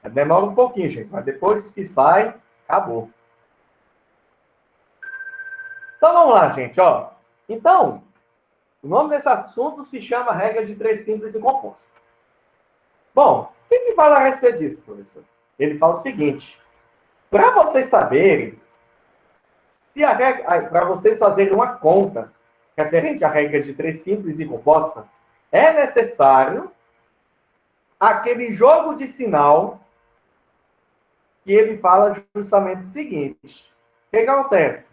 Demora um pouquinho, gente, mas depois que sai, acabou. Então, vamos lá, gente, ó. Então, o nome desse assunto se chama regra de três simples e composta. Bom, o que fala a respeito disso, professor? Ele fala o seguinte, para vocês saberem, para vocês fazerem uma conta referente à regra de três simples e composta, é necessário aquele jogo de sinal que ele fala justamente o seguinte. O que acontece?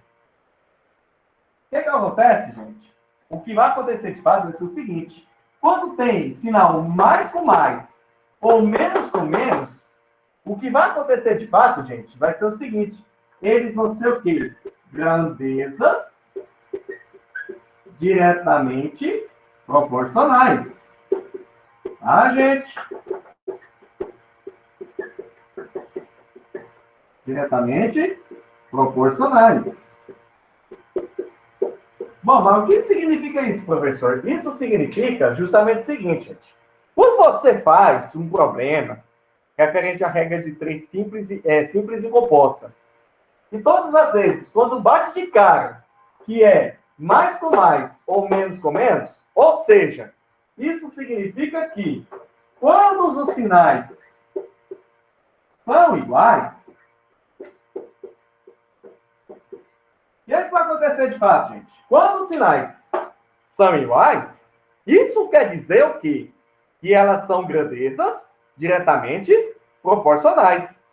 Gente? O que vai acontecer de fato é o seguinte. Quando tem sinal mais com mais ou menos com menos, o que vai acontecer de fato, gente, vai ser o seguinte. Eles vão ser o quê? Grandezas diretamente proporcionais. Tá, gente? Diretamente proporcionais. Bom, mas o que significa isso, professor? Isso significa justamente o seguinte, gente. Quando você faz um problema referente à regra de três simples e composta, e todas as vezes, quando bate de cara, que é mais com mais ou menos com menos, ou seja, isso significa que quando os sinais são iguais, o que vai acontecer de fato, gente? Quando os sinais são iguais, isso quer dizer o quê? Que elas são grandezas diretamente proporcionais.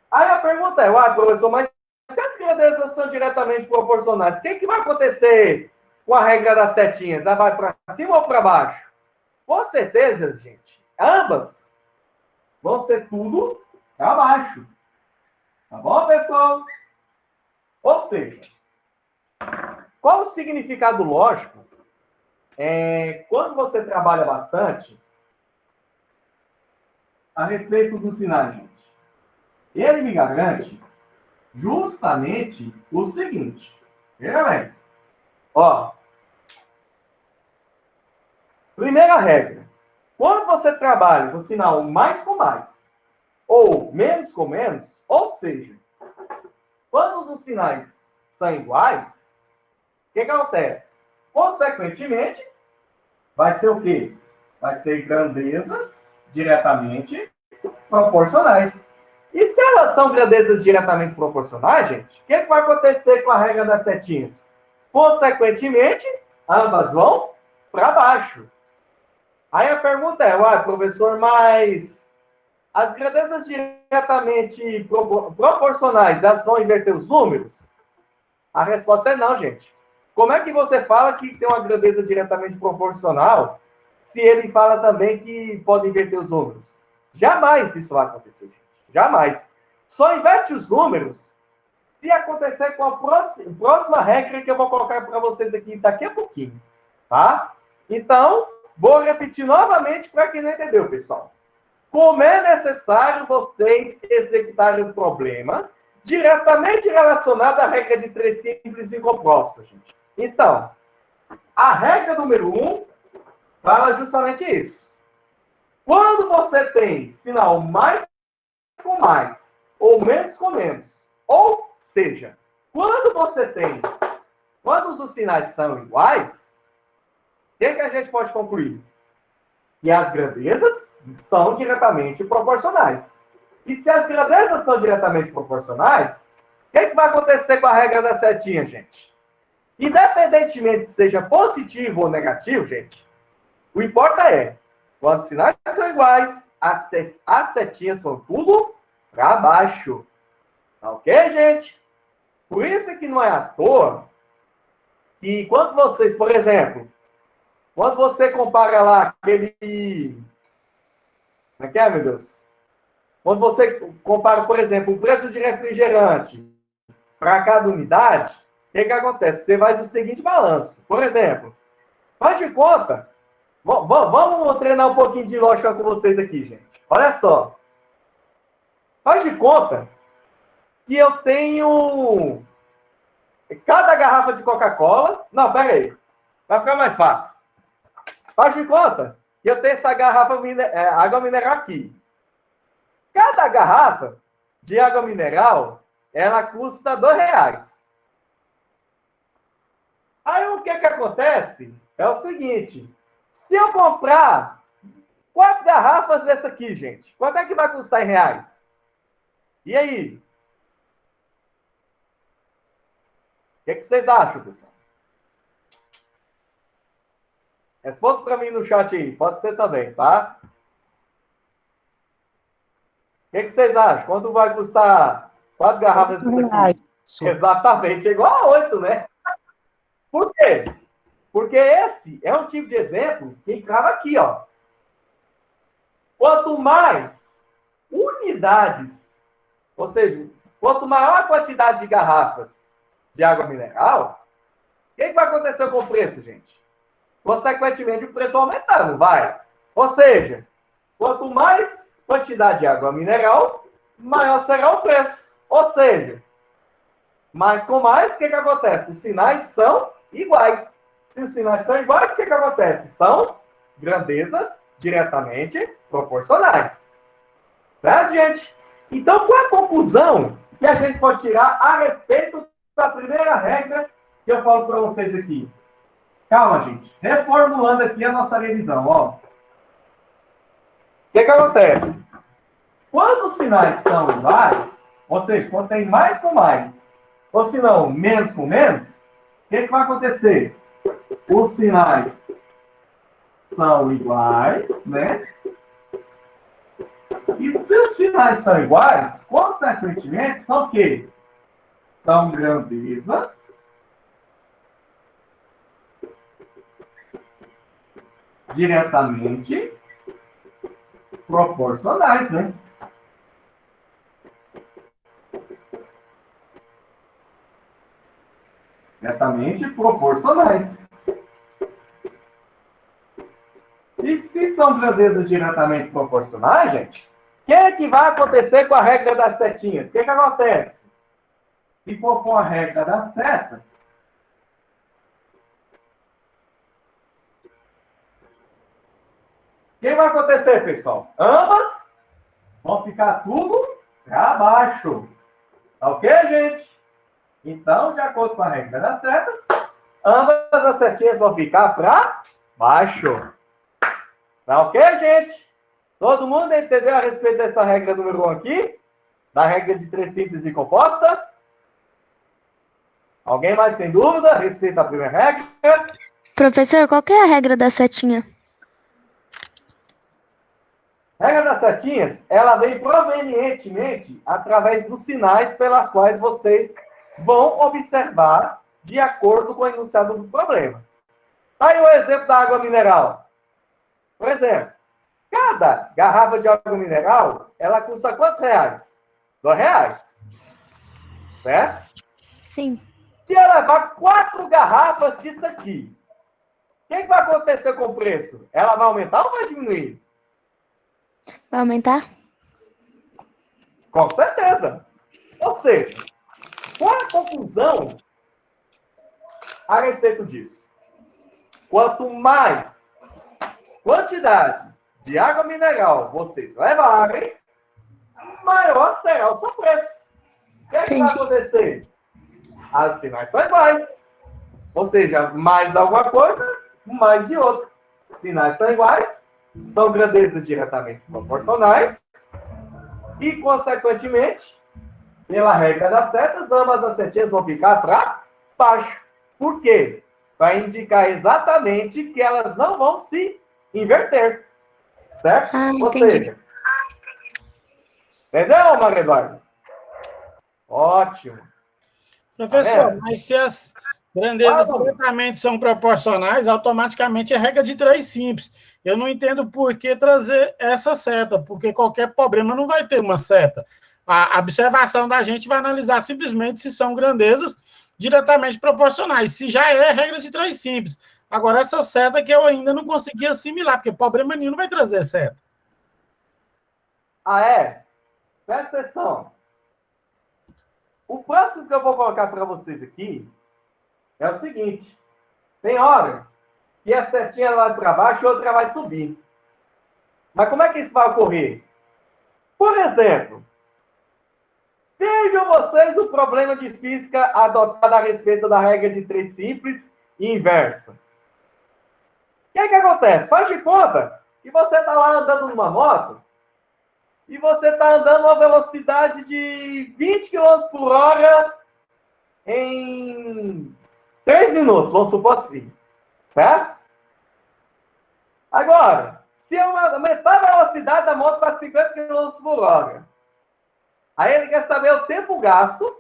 Aí a pergunta é, professor, mas se as grandezas são diretamente proporcionais, o que vai acontecer com a regra das setinhas? Ela vai para cima ou para baixo? Com certeza, gente, ambas vão ser tudo para baixo. Tá bom, pessoal? Ou seja, qual o significado lógico quando você trabalha bastante a respeito dos sinais, gente? Ele me garante justamente o seguinte. Veja bem. Ó. Primeira regra. Quando você trabalha com sinal mais com mais ou menos com menos, ou seja, quando os sinais são iguais, o que acontece? Consequentemente, vai ser o quê? Vai ser grandezas diretamente proporcionais. E se elas são grandezas diretamente proporcionais, gente, o que vai acontecer com a regra das setinhas? Consequentemente, ambas vão para baixo. Aí a pergunta é, professor, mas as grandezas diretamente proporcionais, elas vão inverter os números? A resposta é não, gente. Como é que você fala que tem uma grandeza diretamente proporcional se ele fala também que pode inverter os números? Jamais isso vai acontecer, gente. Jamais. Só inverte os números se acontecer com a próxima regra que eu vou colocar para vocês aqui daqui a pouquinho. Tá? Então, vou repetir novamente para quem não entendeu, pessoal. Como é necessário vocês executarem o problema diretamente relacionado à regra de três simples e composta, gente. Então, a regra número 1 fala justamente isso. Quando você tem sinal mais com mais ou menos com menos, ou seja, quando os sinais são iguais, o que a gente pode concluir? Que as grandezas são diretamente proporcionais. E se as grandezas são diretamente proporcionais, o que vai acontecer com a regra da setinha, gente? Independentemente seja positivo ou negativo, gente, o importa é, quando os sinais são iguais, as setinhas são tudo para baixo. Tá ok, gente? Por isso que não é à toa que quando vocês, por exemplo, quando você compara lá aquele... Como é que é, meu Deus? Quando você compara, por exemplo, o preço de refrigerante para cada unidade, o que acontece? Você faz o seguinte balanço. Por exemplo, faz de conta. Vamos treinar um pouquinho de lógica com vocês aqui, gente. Olha só. Faz de conta que eu tenho cada garrafa de Coca-Cola... Não, pera aí. Vai ficar mais fácil. Faz de conta que eu tenho essa garrafa água mineral aqui. Cada garrafa de água mineral, ela custa R$2. Aí o que acontece? É o seguinte, se eu comprar 4 garrafas dessa aqui, gente, quanto é que vai custar em reais? E aí? O que vocês acham, pessoal? Responda para mim no chat aí, pode ser também, tá? O que vocês acham? Quanto vai custar 4 garrafas dessa aqui? Exatamente, é igual a 8, né? Por quê? Porque esse é um tipo de exemplo que entrava aqui, ó. Quanto mais unidades, ou seja, quanto maior a quantidade de garrafas de água mineral, o que vai acontecer com o preço, gente? Consequentemente, o preço aumentar, não vai? Ou seja, quanto mais quantidade de água mineral, maior será o preço. Ou seja, mais com mais, o que acontece? Os sinais são iguais. Se os sinais são iguais, o que acontece? São grandezas diretamente proporcionais. Certo, gente? Então, qual é a conclusão que a gente pode tirar a respeito da primeira regra que eu falo para vocês aqui? Calma, gente. Reformulando aqui a nossa revisão, ó. O que acontece? Quando os sinais são iguais, ou seja, quando tem mais com mais, ou se não, menos com menos, o que vai acontecer? Os sinais são iguais, né? E se os sinais são iguais, consequentemente, são o quê? São grandezas diretamente proporcionais, né? Diretamente proporcionais. E se são grandezas diretamente proporcionais, gente, o que é que vai acontecer com a regra das setinhas? O que acontece? Se for com a regra das setas, o que vai acontecer, pessoal? Ambas vão ficar tudo para baixo. Tá ok, gente? Então, de acordo com a regra das setas, ambas as setinhas vão ficar para baixo. Tá ok, gente? Todo mundo entendeu a respeito dessa regra número 1 aqui? Da regra de 3 simples e composta? Alguém mais sem dúvida a respeito da primeira regra? Professor, qual que é a regra da setinha? A regra das setinhas, ela vem provenientemente através dos sinais pelas quais vocês vão observar de acordo com o enunciado do problema. Tá aí o exemplo da água mineral. Por exemplo, cada garrafa de água mineral, ela custa quantos reais? R$2. Certo? Sim. Se eu levar 4 garrafas disso aqui, o que vai acontecer com o preço? Ela vai aumentar ou vai diminuir? Vai aumentar? Com certeza. Ou seja, qual é a conclusão a respeito disso? Quanto mais quantidade de água mineral vocês levarem, maior será o seu preço. O que é que vai acontecer? As sinais são iguais. Ou seja, mais alguma coisa, mais de outra. Sinais são iguais, são grandezas diretamente proporcionais e, consequentemente, pela regra das setas, ambas as setinhas vão ficar para baixo. Por quê? Para indicar exatamente que elas não vão se inverter. Certo? Ou entendi. seja, entendeu, Maria Eduarda? Ótimo. Professor, mas se as grandezas diretamente são proporcionais, automaticamente é regra de 3 simples. Eu não entendo por que trazer essa seta, porque qualquer problema não vai ter uma seta. A observação da gente vai analisar simplesmente se são grandezas diretamente proporcionais, se já é regra de 3 simples. Agora, essa seta que eu ainda não consegui assimilar, porque problema nenhum não vai trazer seta. Ah, é? Presta atenção. O próximo que eu vou colocar para vocês aqui é o seguinte. Tem hora que a setinha vai para baixo e outra vai subir. Mas como é que isso vai ocorrer? Por exemplo, Vejam vocês o problema de física adotado a respeito da regra de 3 simples e inversa. O que acontece? Faz de conta que você está lá andando numa moto e você está andando a uma velocidade de 20 km por hora em 3 minutos, vamos supor assim. Certo? Agora, se eu aumentar a velocidade da moto para 50 km por hora, aí ele quer saber o tempo gasto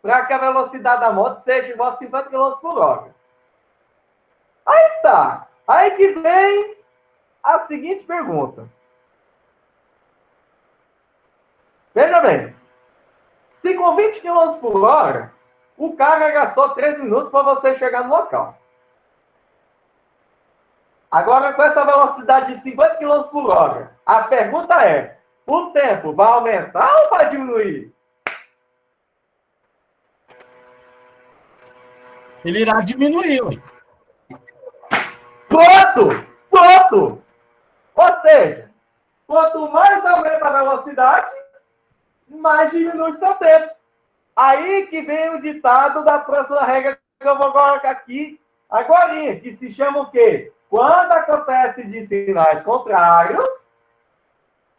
para que a velocidade da moto seja igual a 50 km por hora. Aí tá. Aí que vem a seguinte pergunta. Veja bem. Se com 20 km por hora, o carro gastou 3 minutos para você chegar no local. Agora, com essa velocidade de 50 km por hora, a pergunta é, o tempo vai aumentar ou vai diminuir? Ele irá diminuir, ué. Pronto! Pronto! Ou seja, quanto mais aumenta a velocidade, mais diminui seu tempo. Aí que vem o ditado da próxima regra que eu vou colocar aqui agora, que se chama o quê? Quando acontece de sinais contrários,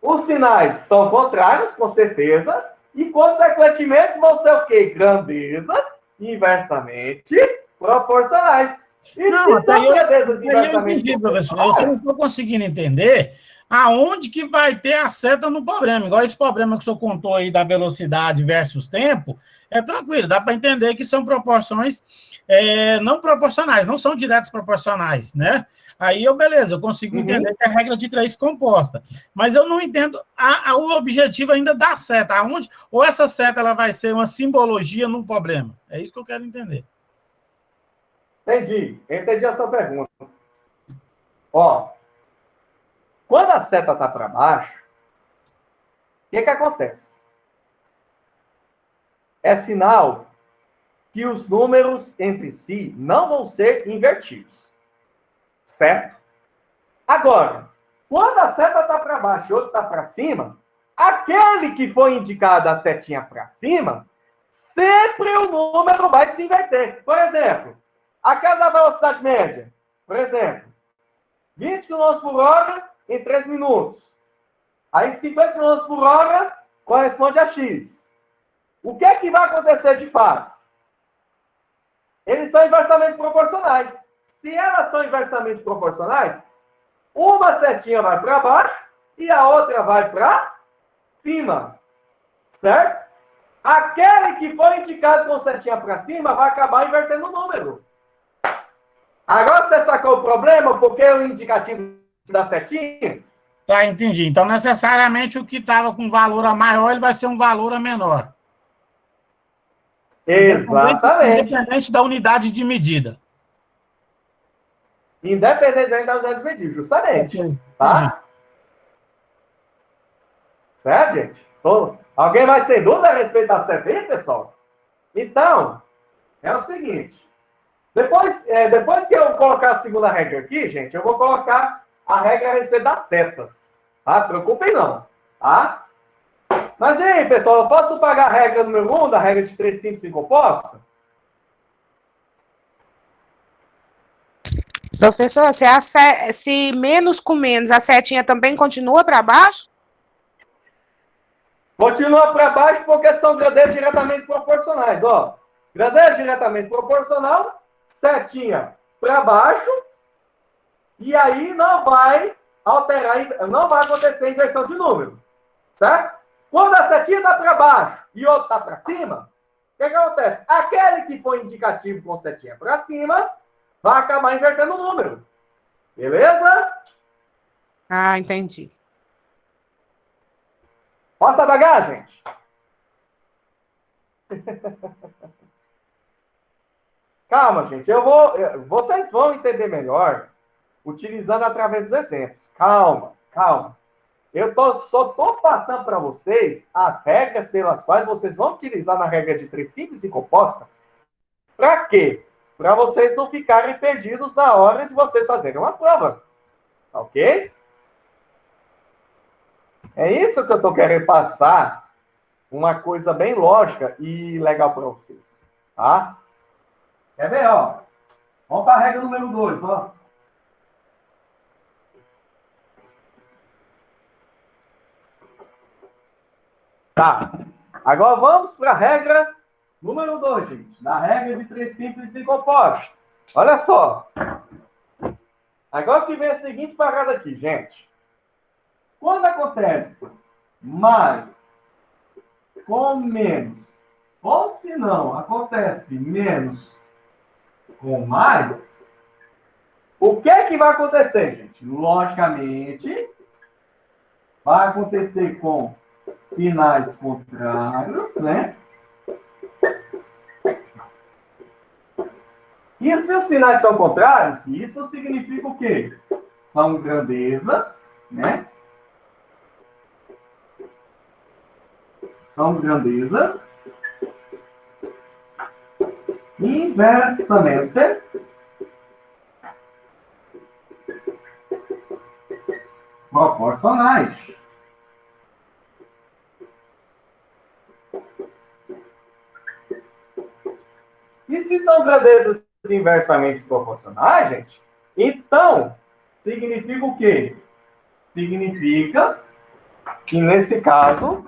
os sinais são contrários, com certeza, e, consequentemente, vão ser o quê? Grandezas inversamente proporcionais. E Não, se são grandezas inversamente entendi, professor. Eu proporcionais... não estou conseguindo entender aonde que vai ter a seta no problema. Igual esse problema que o senhor contou aí da velocidade versus tempo, é tranquilo, dá para entender que são proporções não proporcionais, não são diretas proporcionais, né? Aí beleza, eu consigo entender que é a regra de 3 composta. Mas eu não entendo o objetivo ainda da seta. Aonde, ou essa seta ela vai ser uma simbologia num problema? É isso que eu quero entender. Entendi a sua pergunta. Ó, quando a seta está para baixo, o que acontece? É sinal que os números entre si não vão ser invertidos. Certo? Agora, quando a seta está para baixo e o outro está para cima, aquele que foi indicado a setinha para cima, sempre o número vai se inverter. Por exemplo, aquela da velocidade média, por exemplo, 20 km por hora em 3 minutos. Aí 50 km por hora corresponde a X. O que é que vai acontecer de fato? Eles são inversamente proporcionais. Se elas são inversamente proporcionais, uma setinha vai para baixo e a outra vai para cima. Certo? Aquele que foi indicado com setinha para cima vai acabar invertendo o número. Agora você sacou o problema? Porque o indicativo das setinhas? Tá, entendi. Então, necessariamente, o que estava com valor a maior, ele vai ser um valor a menor. Exatamente. Independente da unidade de medida. Independente da unidade de medida, justamente. Okay. Tá? Certo, gente? Alguém vai sem dúvida a respeito da seta aí, pessoal? Então, é o seguinte. Depois que eu colocar a segunda regra aqui, gente, eu vou colocar a regra a respeito das setas. Tá? Preocupem não. Tá? Mas e aí, pessoal, eu posso pagar a regra número 1 da regra de 3 simples e composta? Professor, se menos com menos, a setinha também continua para baixo? Continua para baixo porque são grandezas diretamente proporcionais. Ó, grandeza diretamente proporcional, setinha para baixo, e aí não vai alterar, não vai acontecer inversão de número. Certo? Quando a setinha está para baixo e o outro está para cima, o que acontece? Aquele que foi indicativo com setinha para cima vai acabar invertendo o número. Beleza? Ah, entendi. Posso apagar, gente? Calma, gente. Vocês vão entender melhor utilizando através dos exemplos. Calma, calma. Eu só estou passando para vocês as regras pelas quais vocês vão utilizar na regra de 3 simples e composta. Para quê? Para vocês não ficarem perdidos na hora de vocês fazerem uma prova. Ok? É isso que eu estou querendo passar uma coisa bem lógica e legal para vocês, tá? Quer ver, ó? Vamos para a regra número 2, ó. Tá. Agora vamos para a regra número 2, gente. Da regra de 3 simples e compostos. Olha só. Agora que vem a seguinte parada aqui, gente. Quando acontece mais com menos, ou se não, acontece menos com mais, o que é que vai acontecer, gente? Logicamente, vai acontecer com sinais contrários, né? E se os sinais são contrários, isso significa o quê? São grandezas, né? São grandezas inversamente proporcionais. E se são grandezas inversamente proporcionais, gente, então significa o quê? Significa que, nesse caso,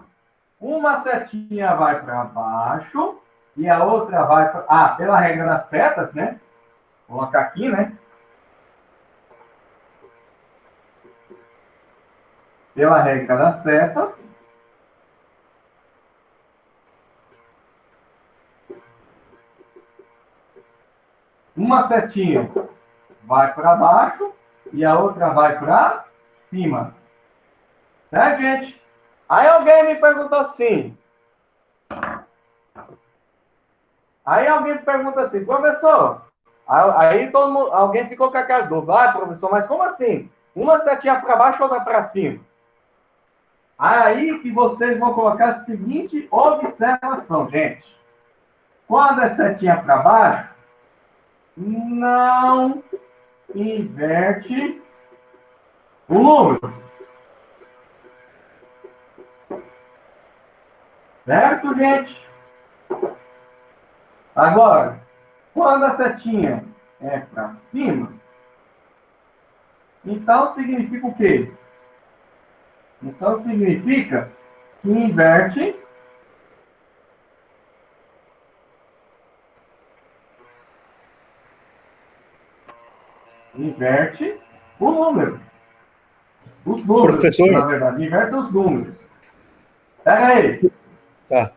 uma setinha vai para baixo e a outra vai para... Ah, pela regra das setas, né? Vou colocar aqui, né? Pela regra das setas, uma setinha vai para baixo e a outra vai para cima. Certo, gente? Aí alguém me perguntou assim. Professor, aí todo mundo, alguém ficou com aquela dúvida. Ah, professor, mas como assim? Uma setinha para baixo e outra para cima. Aí que vocês vão colocar a seguinte observação, gente. Quando é setinha para baixo, não inverte o número. Certo, gente? Agora, quando a setinha é para cima, então significa o quê? Então significa que inverte o número. Os números, Professor? na verdade, inverte os números. Pega aí. Tá.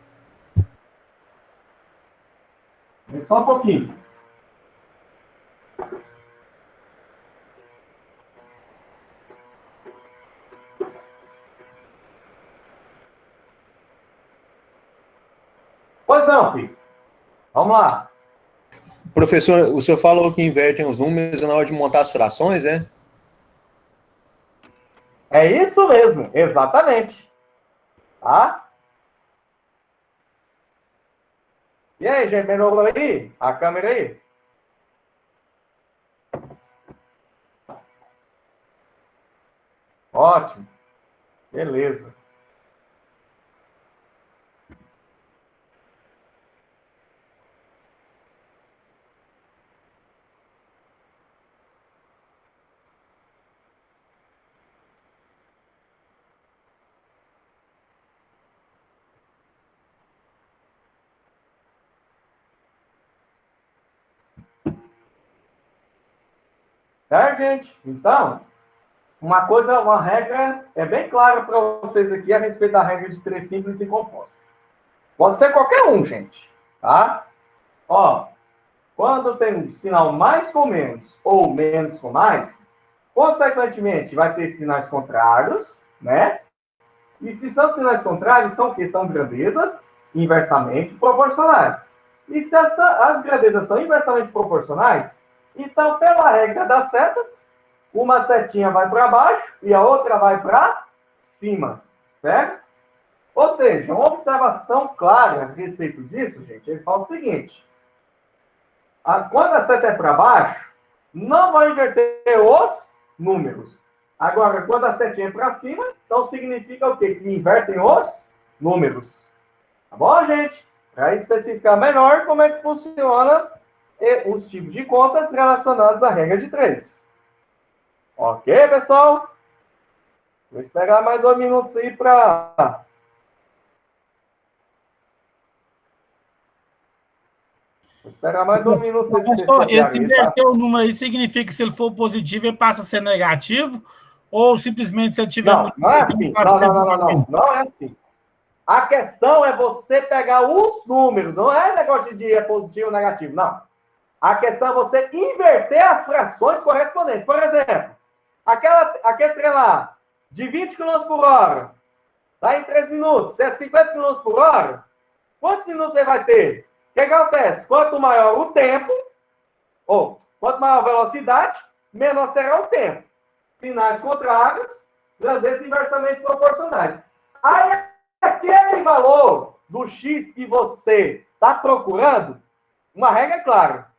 Vem só um pouquinho. Pois não, filho. Vamos lá. Professor, o senhor falou que invertem os números na hora de montar as frações, né? É isso mesmo, exatamente. Tá? E aí, gente, melhorou aí? A câmera aí? Ótimo. Beleza. Certo, gente? Então, uma regra é bem clara para vocês aqui a respeito da regra de 3 simples e compostos. Pode ser qualquer um, gente. Tá? Ó, quando tem um sinal mais com menos ou menos com mais, consequentemente, vai ter sinais contrários, né? E se são sinais contrários, são o quê? São grandezas inversamente proporcionais. E se as grandezas são inversamente proporcionais, então, pela regra das setas, uma setinha vai para baixo e a outra vai para cima, certo? Ou seja, uma observação clara a respeito disso, gente, ele fala o seguinte. Quando a seta é para baixo, não vai inverter os números. Agora, quando a setinha é para cima, então significa o quê? Que invertem os números. Tá bom, gente? Para especificar melhor como é que funciona os tipos de contas relacionados à regra de 3. Ok, pessoal? Vou esperar mais 2 minutos aí para... Vou esperar mais 2 minutos aí para vocês Professor, esse copiarem, tá? inverter o número aí significa que se ele for positivo, ele passa a ser negativo? Ou simplesmente se ele tiver Não, não é assim. Não é assim. A questão é você pegar os números, não é negócio de positivo ou negativo, não. A questão é você inverter as frações correspondentes. Por exemplo, aquele trem lá, de 20 km por hora, tá em 3 minutos, se é 50 km por hora, quantos minutos você vai ter? O que acontece? Quanto maior o tempo, ou quanto maior a velocidade, menor será o tempo. Sinais contrários, grandezas inversamente proporcionais. Aí, aquele valor do x que você está procurando, uma regra é clara.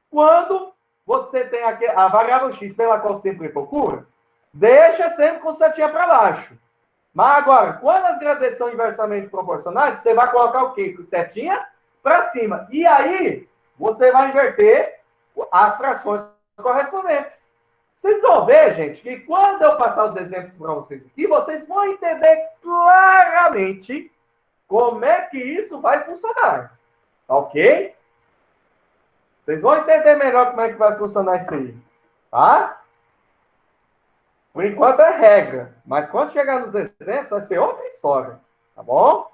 Quando você tem a variável x pela qual sempre procura, deixa sempre com setinha para baixo. Mas agora, quando as grandezas são inversamente proporcionais, você vai colocar o quê? Com setinha para cima. E aí, você vai inverter as frações correspondentes. Vocês vão ver, gente, que quando eu passar os exemplos para vocês aqui, vocês vão entender claramente como é que isso vai funcionar. Ok? Vocês vão entender melhor como é que vai funcionar isso aí. Tá? Por enquanto é regra. Mas quando chegar nos exemplos, vai ser outra história. Tá bom?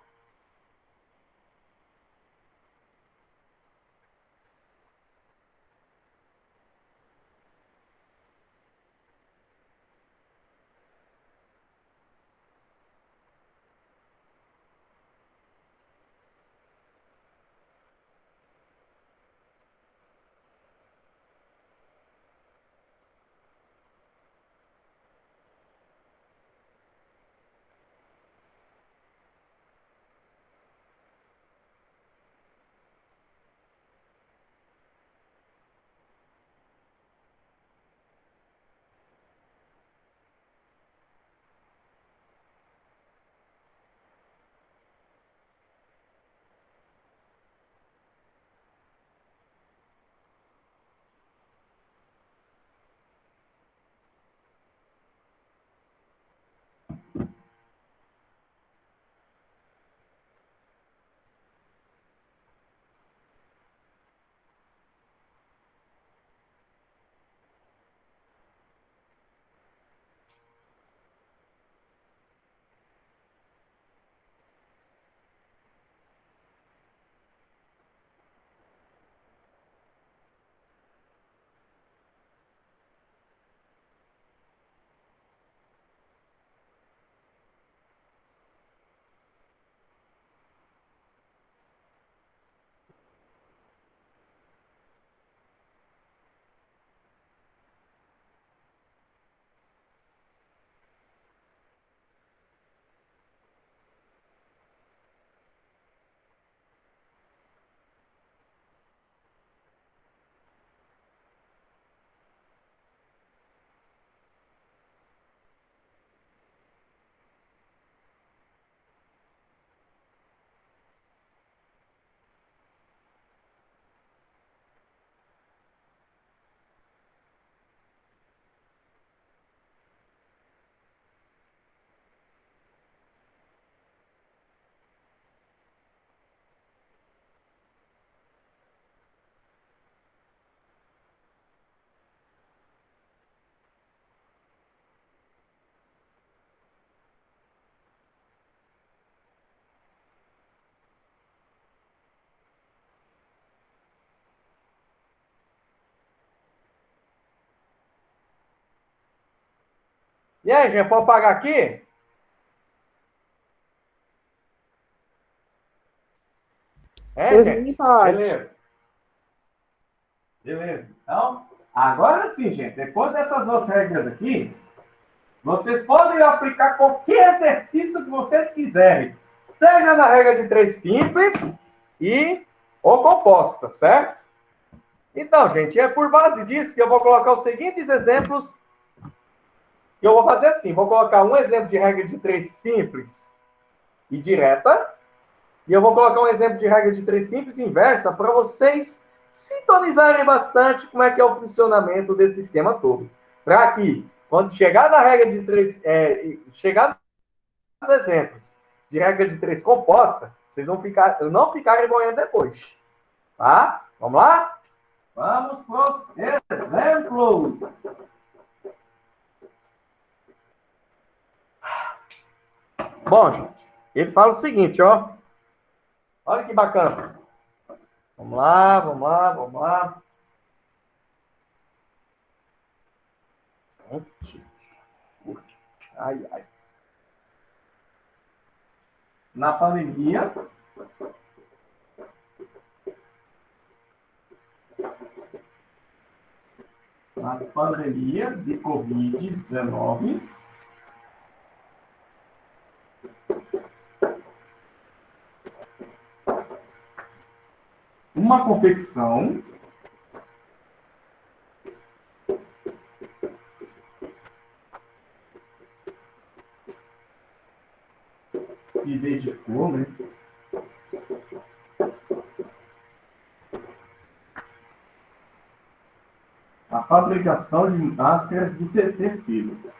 E aí, gente, pode pagar aqui? Gente? Beleza. Beleza. Então, agora sim, gente, depois dessas duas regras aqui, vocês podem aplicar qualquer exercício que vocês quiserem. Seja na regra de 3 simples ou composta, certo? Então, gente, é por base disso que eu vou colocar os seguintes exemplos. Que eu vou fazer assim, vou colocar um exemplo de regra de 3 simples e direta E eu vou colocar um exemplo de regra de 3 simples inversa para vocês sintonizarem bastante como é que é o funcionamento desse esquema todo. Para que, quando chegar na regra de 3, chegar nos exemplos de regra de 3 composta, vocês vão não ficarem boiando depois. Tá? Vamos lá? Vamos para os exemplos. Bom, gente, ele fala o seguinte, ó. Olha que bacana, pessoal. Vamos lá, vamos lá, vamos lá. Ai, ai. Na pandemia, de Covid-19, uma confecção se dedicou, né, à fabricação de máscaras de tecido.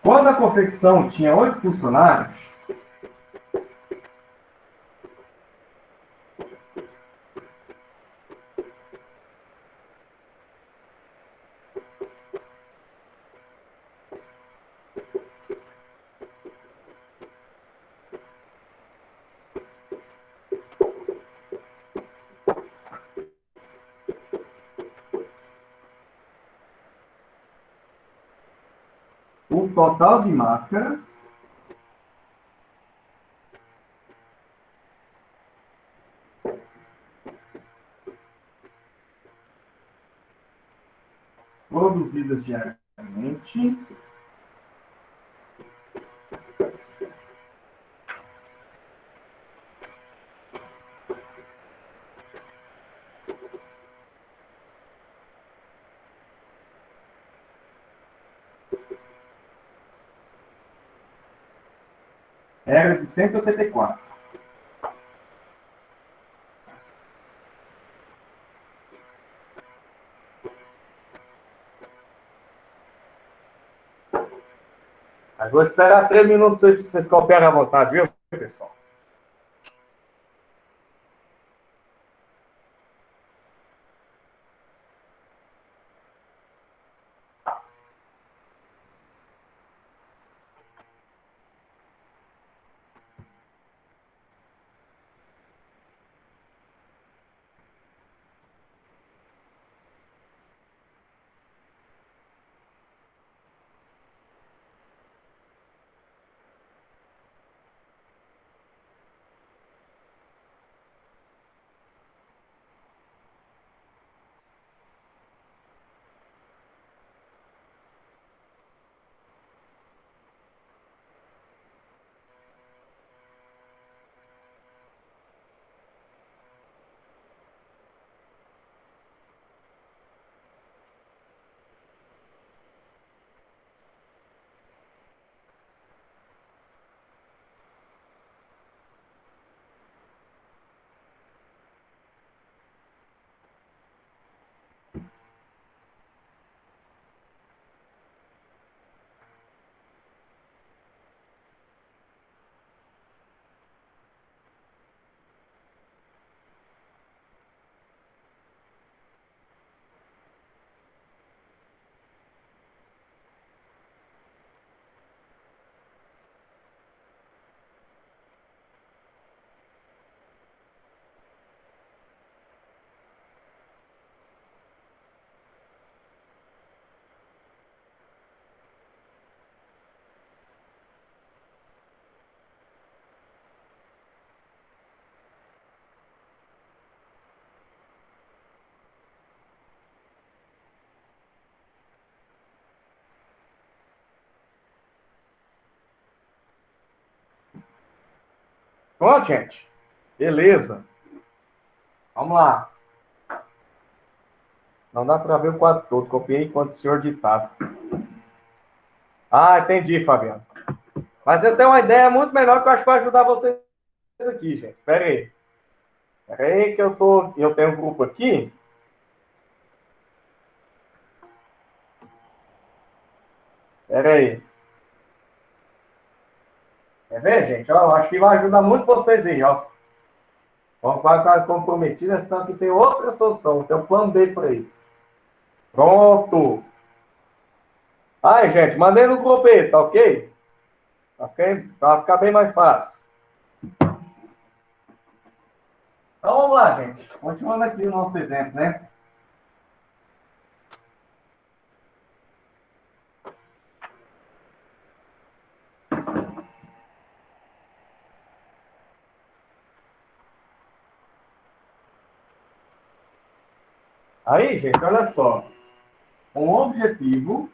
Quando a confecção tinha 8 funcionários, o total de máscaras produzidas diariamente era de 184. Mas vou esperar 3 minutos para vocês cooperem à vontade, viu, pessoal? Pronto, gente? Beleza. Vamos lá. Não dá para ver o quadro todo. Copiei enquanto o senhor ditava. Ah, entendi, Fabiano. Mas eu tenho uma ideia muito melhor que eu acho que vai ajudar vocês aqui, gente. Espera aí. Espera aí que eu tenho um grupo aqui. Espera aí. Quer ver, gente? Ó, eu acho que vai ajudar muito vocês aí, ó. Vamos ficar comprometido, senão que tem outra solução. Tem um plano B para isso. Pronto. Aí, gente, mandei no grupo aí, tá ok? Tá ok? Vai ficar bem mais fácil. Então, vamos lá, gente. Continuando aqui o nosso exemplo, né? Aí, gente, olha só. Um objetivo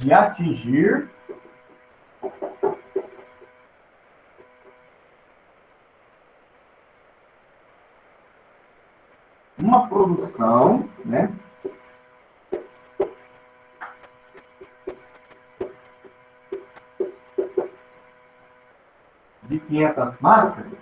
de atingir uma produção, né? De 500 máscaras.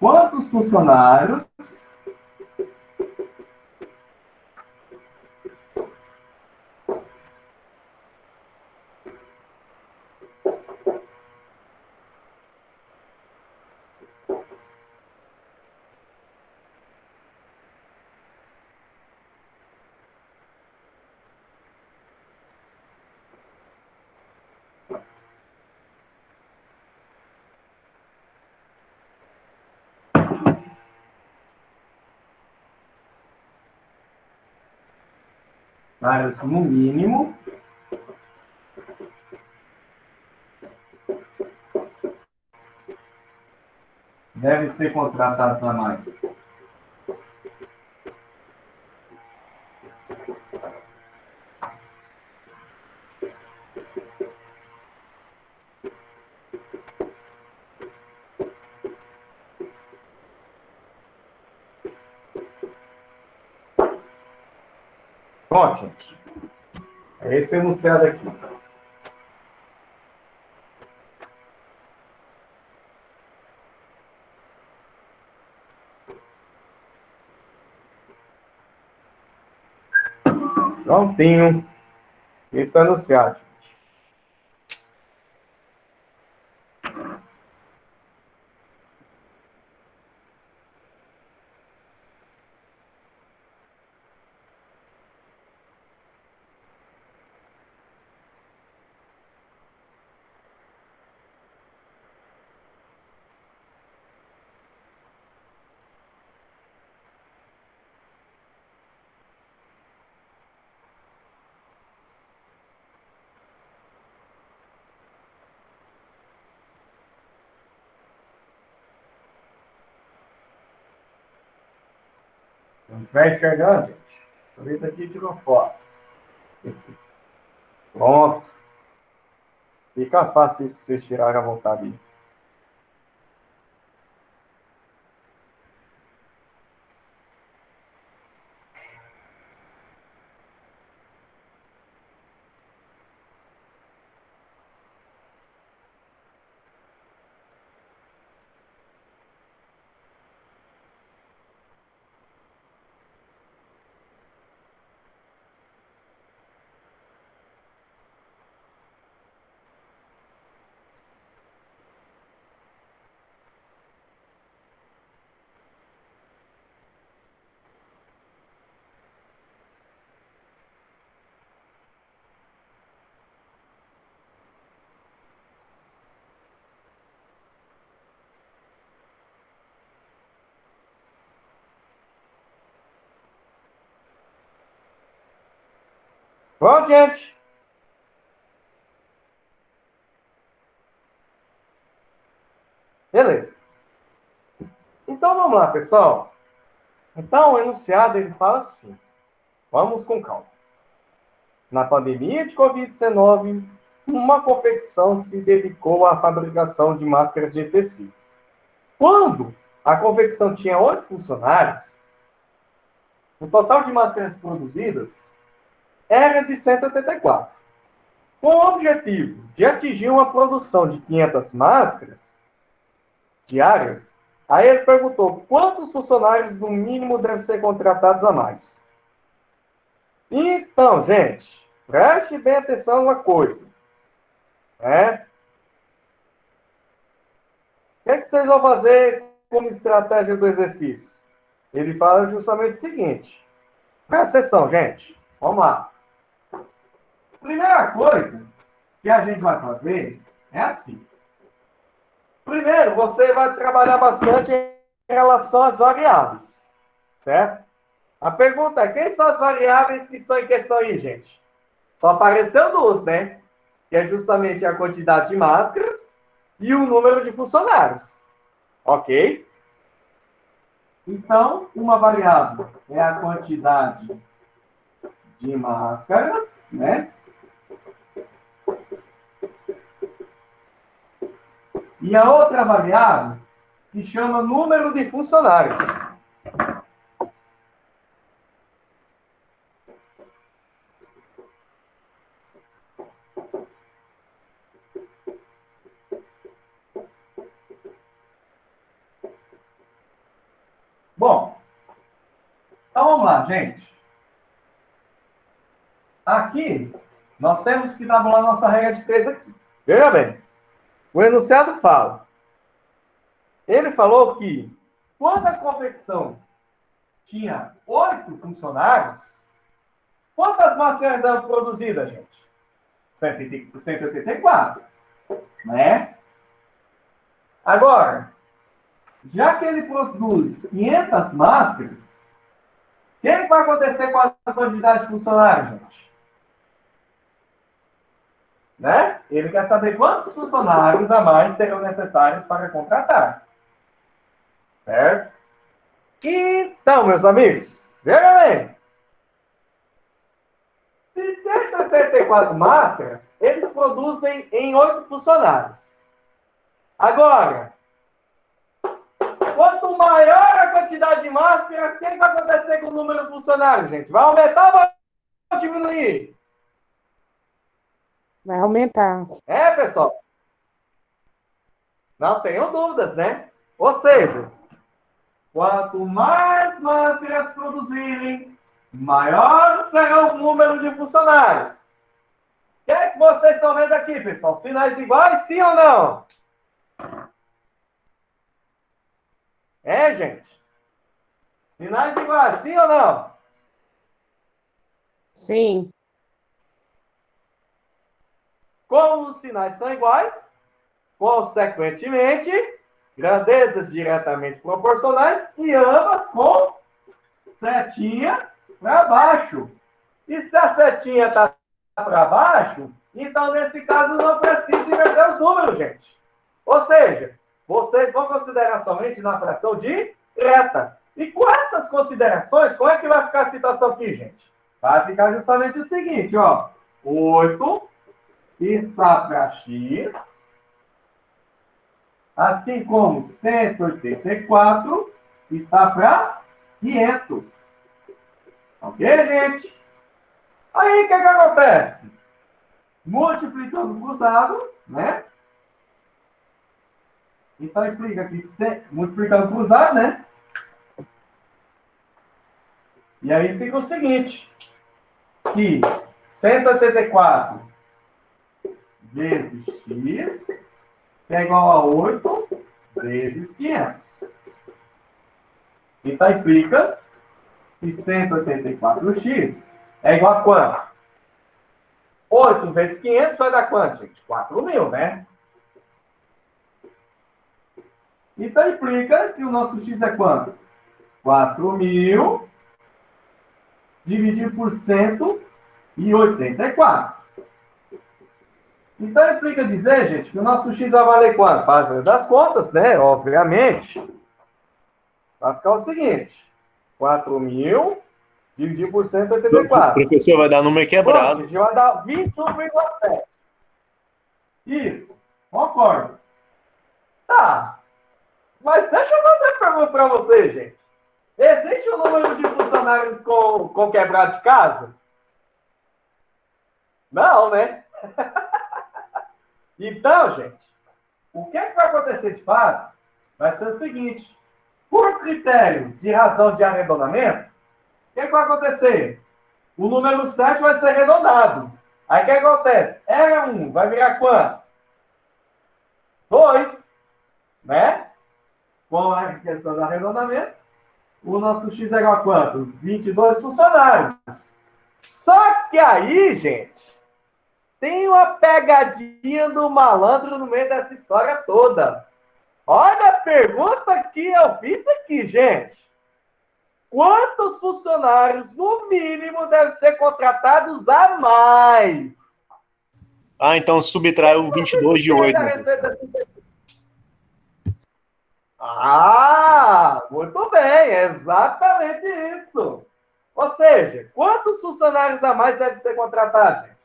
Quantos funcionários no mínimo devem ser contratados a mais? Pronto, gente. É esse enunciado aqui. Prontinho. Esse é enunciado. Não estiver enxergando, gente. Aproveita aqui e tira uma foto. Pronto. Fica fácil para vocês tirarem a vontade aí. Pronto, gente. Beleza. Então, vamos lá, pessoal. Então, o enunciado, ele fala assim. Vamos com calma. Na pandemia de Covid-19, uma confecção se dedicou à fabricação de máscaras de tecido. Quando a confecção tinha 8 funcionários, o total de máscaras produzidas era de 184. Com o objetivo de atingir uma produção de 500 máscaras diárias, aí ele perguntou quantos funcionários no mínimo devem ser contratados a mais. Então, gente, preste bem atenção uma coisa. Né? O que é que vocês vão fazer como estratégia do exercício? Ele fala justamente o seguinte. Presta atenção, gente. Vamos lá. Primeira coisa que a gente vai fazer é assim. Primeiro, você vai trabalhar bastante em relação às variáveis. Certo? A pergunta é, quem são as variáveis que estão em questão aí, gente? Só apareceu duas, né? Que é justamente a quantidade de máscaras e o número de funcionários. Ok? Então, uma variável é a quantidade de máscaras, né? E a outra variável se chama número de funcionários. Bom, então vamos lá, gente. Aqui, nós temos que tabular nossa regra de 3 aqui. Veja bem, o enunciado fala. Ele falou que quando a confecção tinha 8 funcionários, quantas máscaras eram produzidas, gente? 184, né? Agora, já que ele produz 500 máscaras, o que vai acontecer com a quantidade de funcionários, gente? Né? Ele quer saber quantos funcionários a mais serão necessários para contratar. Certo? Então, meus amigos, veja bem. Se 184 máscaras, eles produzem em 8 funcionários. Agora, quanto maior a quantidade de máscaras, o que vai acontecer com o número de funcionários, gente? Vai aumentar ou vai diminuir? Vai aumentar. É, pessoal? Não tenham dúvidas, né? Ou seja, quanto mais máscaras produzirem, maior será o número de funcionários. O que é que vocês estão vendo aqui, pessoal? Sinais iguais, sim ou não? É, gente? Sinais iguais, sim ou não? Sim. Como os sinais são iguais, consequentemente, grandezas diretamente proporcionais e ambas com setinha para baixo. E se a setinha está para baixo, então nesse caso não precisa inverter os números, gente. Ou seja, vocês vão considerar somente na fração direta. E com essas considerações, como é que vai ficar a situação aqui, gente? Vai ficar justamente o seguinte, ó. 8 está para x, assim como 184 está para 500. Ok, gente? Aí, o que acontece? Multiplicando cruzado, né? Então, implica aqui, multiplicando cruzado, né? E aí fica o seguinte, que 184 vezes x é igual a 8 vezes 500. Então, implica que 184x é igual a quanto? 8 vezes 500 vai dar quanto, gente? 4.000, né? Então, implica que o nosso x é quanto? 4.000 dividido por 184. Então, implica dizer, gente, que o nosso X vai valer quanto? Fazendo as contas, né? Obviamente. Vai ficar o seguinte. 4.000 dividido por 184. Professor, vai dar número Pronto, quebrado. gente, vai dar 21,7. Isso. Concordo. Tá. Mas deixa eu fazer uma pergunta para você, gente. Existe um número de funcionários com quebrado de casa? Não, né? Então, gente, o que é que vai acontecer de fato? Vai ser o seguinte. Por critério de razão de arredondamento, o que é que vai acontecer? O número 7 vai ser arredondado. Aí o que acontece? Era 1, vai virar quanto? 2, né? Com a questão do arredondamento, o nosso X é igual a quanto? 22 funcionários. Só que aí, gente, tem uma pegadinha do malandro no meio dessa história toda. Olha a pergunta que eu fiz aqui, gente. Quantos funcionários, no mínimo, devem ser contratados a mais? Ah, então subtrai o 22 de 8. Ah, muito bem, é exatamente isso. Ou seja, quantos funcionários a mais devem ser contratados, gente?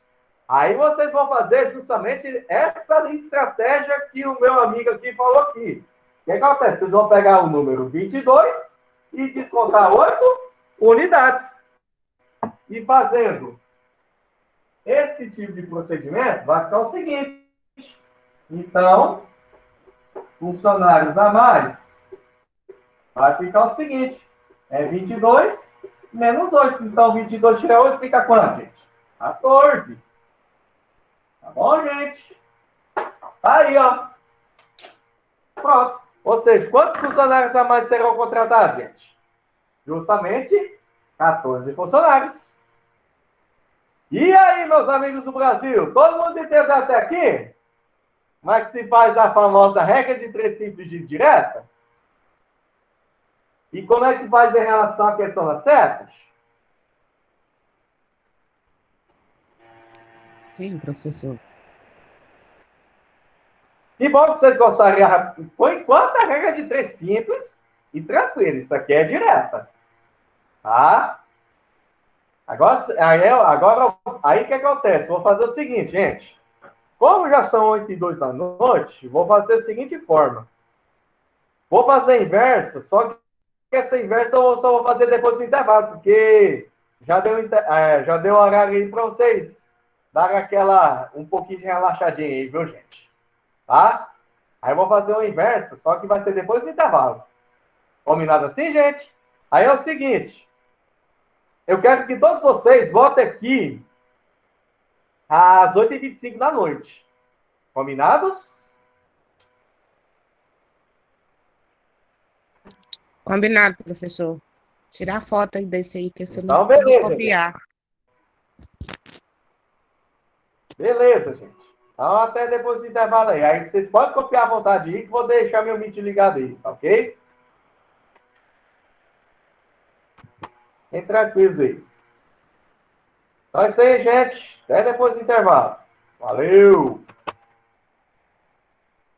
Aí vocês vão fazer justamente essa estratégia que o meu amigo aqui falou aqui. O que acontece? Vocês vão pegar o número 22 e descontar 8 unidades. E fazendo esse tipo de procedimento, vai ficar o seguinte. Então, funcionários a mais, vai ficar o seguinte. É 22 menos 8. Então, 22 tira 8 fica quanto, gente? 14. Tá bom, gente? Tá aí, ó. Pronto. Ou seja, quantos funcionários a mais serão contratados, gente? Justamente 14 funcionários. E aí, meus amigos do Brasil? Todo mundo entendeu até aqui? Como é que se faz a famosa regra de 3 simples de direta? E como é que faz em relação à questão das setas? Sim, professor. Que bom que vocês gostariam. Por enquanto, a regra de 3 simples e tranquilo. Isso aqui é direta. Tá? Agora, aí o que acontece? Vou fazer o seguinte, gente. Como já são 8h02 da noite, vou fazer da seguinte forma. Vou fazer a inversa, só que essa inversa eu só vou fazer depois do intervalo, porque já deu horário aí para vocês darem um pouquinho de relaxadinha aí, viu, gente? Tá? Aí eu vou fazer uma inversa, só que vai ser depois do intervalo. Combinado assim, gente? Aí é o seguinte. Eu quero que todos vocês votem aqui às 8h25 da noite. Combinados? Combinado, professor. Tirar a foto aí desse aí, que você Então, não precisa beleza, copiar. Beleza, gente. Então, até depois do intervalo aí. Aí vocês podem copiar à vontade aí, que vou deixar meu Meet ligado aí, tá ok? Fiquem tranquilos aí. Então é isso aí, gente. Até depois do intervalo. Valeu!